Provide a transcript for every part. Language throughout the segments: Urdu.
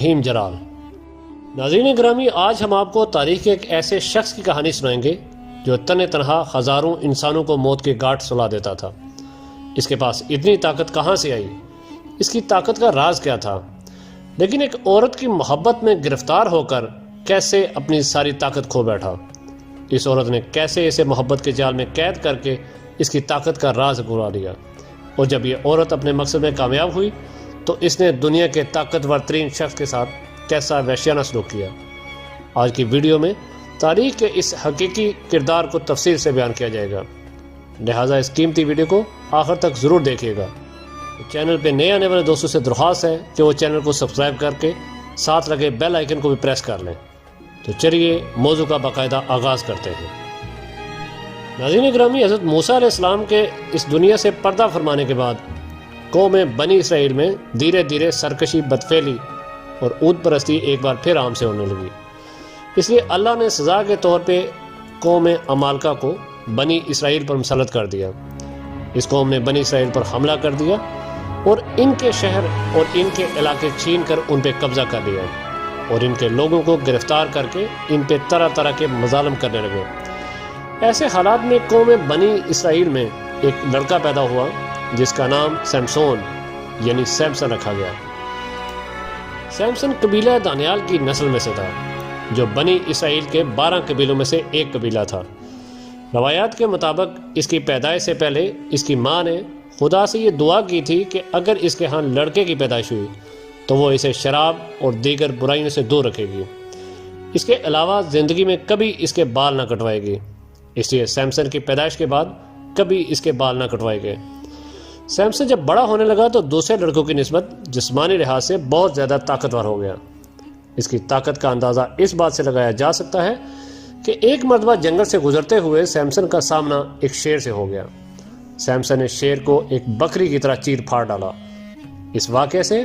رحیم جلال۔ ناظرین گرامی، آج ہم آپ کو تاریخ کے ایک ایسے شخص کی کہانی سنائیں گے جو تن تنہا ہزاروں انسانوں کو موت کے گھاٹ سلا دیتا تھا۔ اس کے پاس اتنی طاقت کہاں سے آئی؟ اس کی طاقت کا راز کیا تھا؟ لیکن ایک عورت کی محبت میں گرفتار ہو کر کیسے اپنی ساری طاقت کھو بیٹھا؟ اس عورت نے کیسے اسے محبت کے جال میں قید کر کے اس کی طاقت کا راز گوا لیا؟ اور جب یہ عورت اپنے مقصد میں کامیاب ہوئی تو اس نے دنیا کے طاقتور ترین شخص کے ساتھ کیسا وحشیانہ سلوک کیا؟ آج کی ویڈیو میں تاریخ کے اس حقیقی کردار کو تفصیل سے بیان کیا جائے گا، لہٰذا اس قیمتی ویڈیو کو آخر تک ضرور دیکھیے گا۔ چینل پہ نئے آنے والے دوستوں سے درخواست ہے کہ وہ چینل کو سبسکرائب کر کے ساتھ لگے بیل آئیکن کو بھی پریس کر لیں۔ تو چلیے موضوع کا باقاعدہ آغاز کرتے ہیں۔ ناظرین گرامی، حضرت موسیٰ علیہ السلام کے اس دنیا سے پردہ فرمانے کے بعد قوم بنی اسرائیل میں دھیرے دھیرے سرکشی، بدفعلی اور اونٹ پرستی ایک بار پھر عام سے ہونے لگی۔ اس لیے اللہ نے سزا کے طور پہ قوم عمالقہ کو بنی اسرائیل پر مسلط کر دیا۔ اس قوم نے بنی اسرائیل پر حملہ کر دیا اور ان کے شہر اور ان کے علاقے چھین کر ان پہ قبضہ کر لیا اور ان کے لوگوں کو گرفتار کر کے ان پہ طرح طرح کے مظالم کرنے لگے۔ ایسے حالات میں قوم بنی اسرائیل میں ایک لڑکا پیدا ہوا جس کا نام سمسون یعنی سیمسن رکھا گیا۔ سیمسن قبیلہ دانیال کی نسل میں سے تھا، جو بنی اسرائیل کے 12 قبیلوں میں سے ایک قبیلہ تھا۔ روایات کے مطابق اس کی پیدائش سے پہلے اس کی ماں نے خدا سے یہ دعا کی تھی کہ اگر اس کے ہاں لڑکے کی پیدائش ہوئی تو وہ اسے شراب اور دیگر برائیوں سے دور رکھے گی۔ اس کے علاوہ زندگی میں کبھی اس کے بال نہ کٹوائے گی، اس لیے سیمسن کی پیدائش کے بعد کبھی اس کے بال نہ کٹوائے گئے۔ سیمسن جب بڑا ہونے لگا تو دوسرے لڑکوں کی نسبت جسمانی لحاظ سے بہت زیادہ طاقتور ہو گیا۔ اس کی طاقت کا اندازہ اس بات سے لگایا جا سکتا ہے کہ ایک مرتبہ جنگل سے گزرتے ہوئے سیمسن کا سامنا ایک شیر سے ہو گیا۔ سیمسن نے شیر کو ایک بکری کی طرح چیر پھاڑ ڈالا۔ اس واقعے سے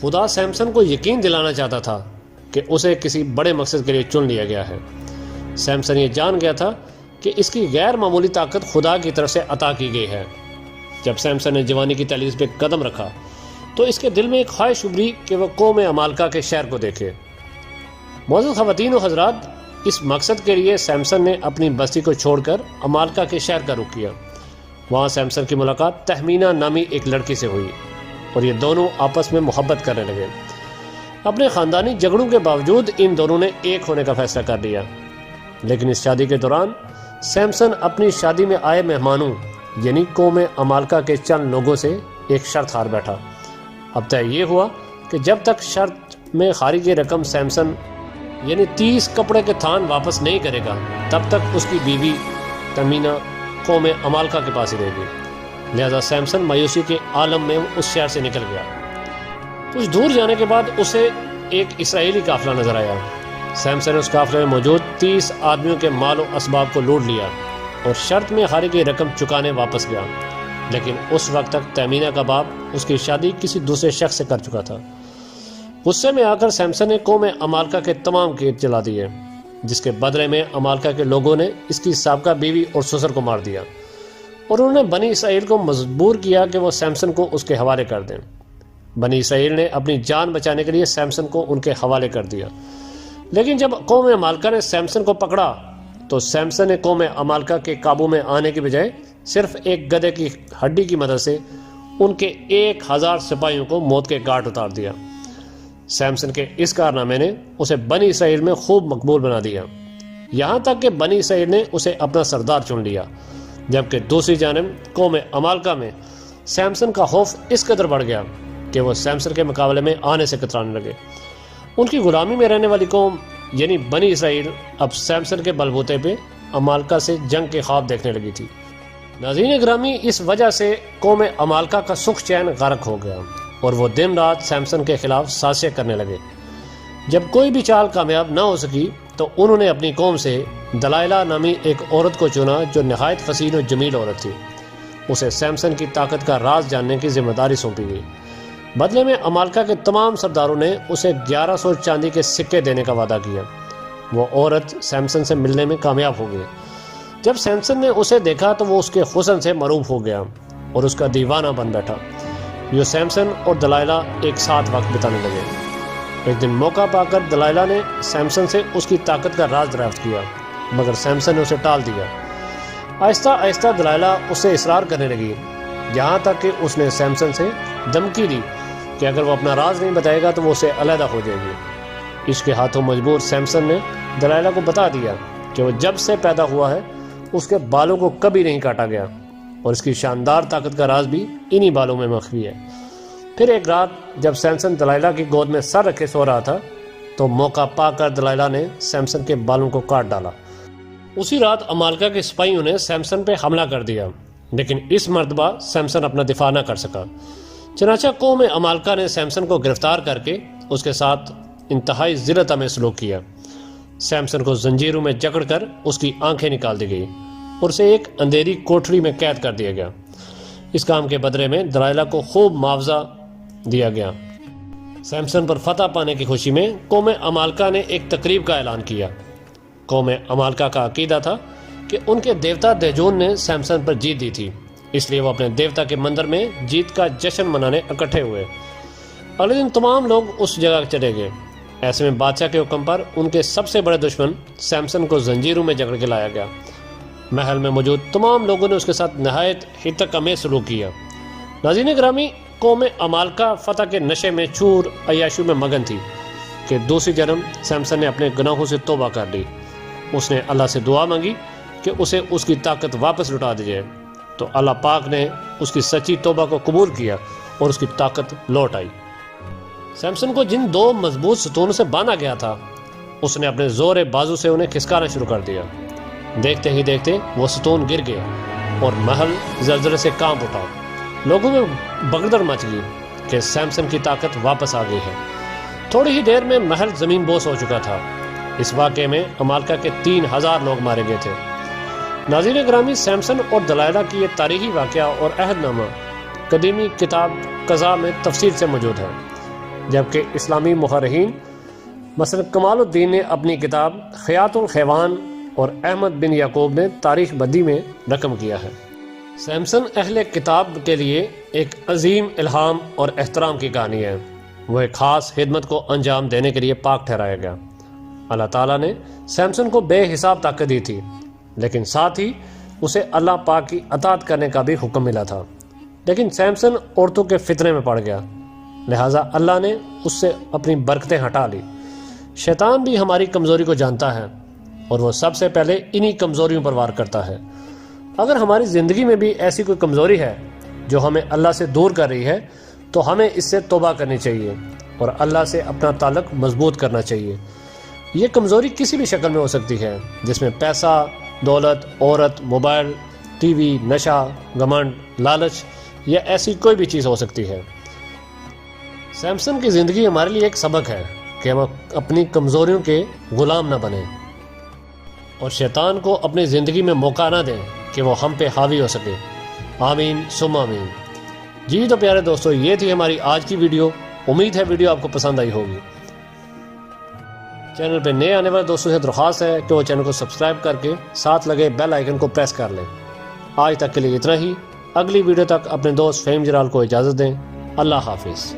خدا سیمسن کو یقین دلانا چاہتا تھا کہ اسے کسی بڑے مقصد کے لیے چن لیا گیا ہے۔ سیمسن یہ جان گیا تھا کہ اس کی غیر معمولی طاقت خدا کی طرف سے عطا کی گئی ہے۔ جب سیمسن نے جوانی کی دہلیز پہ قدم رکھا تو اس کے دل میں ایک خواہش ابھری کہ وہ قوم عمالقہ کے شہر کو دیکھے۔ معزز خواتین و حضرات، اس مقصد کے لیے سیمسن نے اپنی بستی کو چھوڑ کر عمالقہ کے شہر کا رخ کیا۔ وہاں سیمسن کی ملاقات تہمینہ نامی ایک لڑکی سے ہوئی اور یہ دونوں آپس میں محبت کرنے لگے۔ اپنے خاندانی جھگڑوں کے باوجود ان دونوں نے ایک ہونے کا فیصلہ کر لیا، لیکن اس شادی کے دوران سیمسن اپنی شادی میں آئے مہمانوں یعنی قوم عمالقہ کے چند لوگوں سے ایک شرط ہار بیٹھا۔ اب طے یہ ہوا کہ جب تک شرط میں خارج رقم سیمسن یعنی 30 کپڑے کے تھان واپس نہیں کرے گا تب تک اس کی بیوی تہمینہ قوم عمالقہ کے پاس ہی رہے گی۔ لہذا سیمسن مایوسی کے عالم میں اس شہر سے نکل گیا۔ کچھ دور جانے کے بعد اسے ایک اسرائیلی قافلہ نظر آیا۔ سیمسن نے اس قافلے میں موجود 30 آدمیوں کے مال و اسباب کو لوٹ لیا اور شرط میں خارج کی رقم چکانے واپس گیا، لیکن اس وقت تک تہمینہ کا باپ اس کی شادی کسی دوسرے شخص سے کر چکا تھا۔ غصے میں آ کر سیمسن نے قوم عمالقہ کے تمام قید جلا دیے، جس کے بدلے میں عمالقہ کے لوگوں نے اس کی سابقہ بیوی اور سسر کو مار دیا اور انہوں نے بنی اسرائیل کو مجبور کیا کہ وہ سیمسن کو اس کے حوالے کر دیں۔ بنی اسرائیل نے اپنی جان بچانے کے لیے سیمسن کو ان کے حوالے کر دیا، لیکن جب قوم عمالقہ نے سیمسن کو پکڑا تو سیمسن نے قوم عمالقہ کے قابو میں آنے کی بجائے صرف ایک گدھے کی ہڈی کی مدد سے ان کے 1000 سپاہیوں کو موت کے گھاٹ اتار دیا۔ سیمسن کے اس کارنامے نے اسے بنی اسرائیل میں خوب مقبول بنا دیا، یہاں تک کہ بنی اسرائیل نے اسے اپنا سردار چن لیا، جبکہ دوسری جانب قوم عمالقہ میں سیمسن کا خوف اس قدر بڑھ گیا کہ وہ سیمسن کے مقابلے میں آنے سے کترانے لگے۔ ان کی غلامی میں رہنے والی قوم یعنی بنی اسرائیل اب سیمسن کے بلبوتے پہ عمالقہ سے جنگ کے خواب دیکھنے لگی تھی۔ ناظرین گرامی، اس وجہ سے قوم عمالقہ کا سکھ چین غرق ہو گیا اور وہ دن رات سیمسن کے خلاف سازشیں کرنے لگے۔ جب کوئی بھی چال کامیاب نہ ہو سکی تو انہوں نے اپنی قوم سے دلائلہ نامی ایک عورت کو چنا جو نہایت حسین و جمیل عورت تھی۔ اسے سیمسن کی طاقت کا راز جاننے کی ذمہ داری سونپی گئی۔ بدلے میں عمالقہ کے تمام سرداروں نے اسے 1100 چاندی کے سکے دینے کا وعدہ کیا۔ وہ عورت سیمسن سے ملنے میں کامیاب ہو گئی۔ جب سیمسن نے اسے دیکھا تو وہ اس کے حسن سے مروب ہو گیا اور اس کا دیوانہ بن بیٹھا۔ یوں سیمسن اور دلائلہ ایک ساتھ وقت بتانے لگے۔ ایک دن موقع پا کر دلائلہ نے سیمسن سے اس کی طاقت کا راز دریافت کیا، مگر سیمسن نے اسے ٹال دیا۔ آہستہ آہستہ دلائلہ اس سے اصرار کرنے لگی، یہاں تک کہ اس نے سیمسن سے دھمکی دی کہ اگر وہ اپنا راز نہیں بتائے گا تو وہ اسے علیحدہ ہو جائے گی۔ اس کے ہاتھوں مجبور سیمسن نے دلائلہ کو بتا دیا کہ وہ جب سے پیدا ہوا ہے اس کے بالوں کو کبھی نہیں کاٹا گیا، اور اس کی شاندار طاقت کا راز بھی انہی بالوں میں مخفی ہے۔ پھر ایک رات جب سیمسن دلائلہ کی گود میں سر رکھے سو رہا تھا تو موقع پا کر دلائلہ نے سیمسن کے بالوں کو کاٹ ڈالا۔ اسی رات عمالقہ کے سپاہیوں نے سیمسن پہ حملہ کر دیا، لیکن اس مرتبہ سیمسن اپنا دفاع نہ کر سکا۔ چنانچہ قوم عمالقہ نے سیمسن کو گرفتار کر کے اس کے ساتھ انتہائی ذلت میں سلوک کیا۔ سیمسن کو زنجیروں میں جکڑ کر اس کی آنکھیں نکال دی گئی اور اسے ایک اندھیری کوٹھری میں قید کر دیا گیا۔ اس کام کے بدلے میں دلائلہ کو خوب معاوضہ دیا گیا۔ سیمسن پر فتح پانے کی خوشی میں قوم عمالقہ نے ایک تقریب کا اعلان کیا۔ قوم عمالقہ کا عقیدہ تھا کہ ان کے دیوتا دیجون نے سیمسن پر جیت دی تھی، اس لیے وہ اپنے دیوتا کے مندر میں جیت کا جشن منانے اکٹھے ہوئے۔ اگلے دن تمام لوگ اس جگہ چلے گئے۔ ایسے میں بادشاہ کے حکم پر ان کے سب سے بڑے دشمن سیمسن کو زنجیروں میں جکڑ کے لایا گیا۔ محل میں موجود تمام لوگوں نے اس کے ساتھ نہایت ہتک آمیز سلوک کیا۔ ناظرین گرامی، قوم عمالقہ فتح کے نشے میں چور عیاشیوں میں مگن تھی کہ دوسری جنم سیمسن نے اپنے گناہوں سے توبہ کر لی۔ اس نے اللہ سے دعا مانگی کہ اسے اس کی طاقت واپس لوٹا دی جائے، تو اللہ پاک نے اس کی سچی توبہ کو قبول کیا اور اس کی طاقت لوٹ آئی۔ سیمسن کو جن دو مضبوط ستونوں سے باندھا گیا تھا اس نے اپنے زور بازو سے انہیں کھسکانا شروع کر دیا۔ دیکھتے ہی دیکھتے وہ ستون گر گئے اور محل زلزلے سے کانپ اٹھا۔ لوگوں میں بگدڑ مچ گئی کہ سیمسن کی طاقت واپس آ گئی ہے۔ تھوڑی ہی دیر میں محل زمین بوس ہو چکا تھا۔ اس واقعے میں عمالقہ کے 3000 لوگ مارے گئے تھے۔ ناظرین گرامی، سیمسن اور دلائلہ کی یہ تاریخی واقعہ اور عہد نامہ قدیمی کتاب قضاء میں تفصیل سے موجود ہے، جبکہ اسلامی مؤرخین مثلا کمال الدین نے اپنی کتاب خیات الخیوان اور احمد بن یعقوب نے تاریخ بدی میں رقم کیا ہے۔ سیمسن اہل کتاب کے لیے ایک عظیم الہام اور احترام کی کہانی ہے۔ وہ ایک خاص خدمت کو انجام دینے کے لیے پاک ٹھہرایا گیا۔ اللہ تعالیٰ نے سیمسن کو بے حساب طاقت دی تھی، لیکن ساتھ ہی اسے اللہ پاک کی اطاعت کرنے کا بھی حکم ملا تھا۔ لیکن سیمسن عورتوں کے فتنے میں پڑ گیا، لہٰذا اللہ نے اس سے اپنی برکتیں ہٹا لی۔ شیطان بھی ہماری کمزوری کو جانتا ہے اور وہ سب سے پہلے انہی کمزوریوں پر وار کرتا ہے۔ اگر ہماری زندگی میں بھی ایسی کوئی کمزوری ہے جو ہمیں اللہ سے دور کر رہی ہے تو ہمیں اس سے توبہ کرنی چاہیے اور اللہ سے اپنا تعلق مضبوط کرنا چاہیے۔ یہ کمزوری کسی بھی شکل میں ہو سکتی ہے، جس میں پیسہ، دولت، عورت، موبائل، ٹی وی، نشہ، گھمنڈ، لالچ یا ایسی کوئی بھی چیز ہو سکتی ہے۔ سیمسن کی زندگی ہمارے لیے ایک سبق ہے کہ ہم اپنی کمزوریوں کے غلام نہ بنیں اور شیطان کو اپنی زندگی میں موقع نہ دیں کہ وہ ہم پہ حاوی ہو سکے۔ آمین ثم آمین۔ جی تو پیارے دوستو، یہ تھی ہماری آج کی ویڈیو۔ امید ہے ویڈیو آپ کو پسند آئی ہوگی۔ چینل پہ نئے آنے والے دوستوں سے درخواست ہے کہ وہ چینل کو سبسکرائب کر کے ساتھ لگے بیل آئیکن کو پریس کر لیں۔ آج تک کے لیے اتنا ہی۔ اگلی ویڈیو تک اپنے دوست فہیم جلال کو اجازت دیں۔ اللہ حافظ۔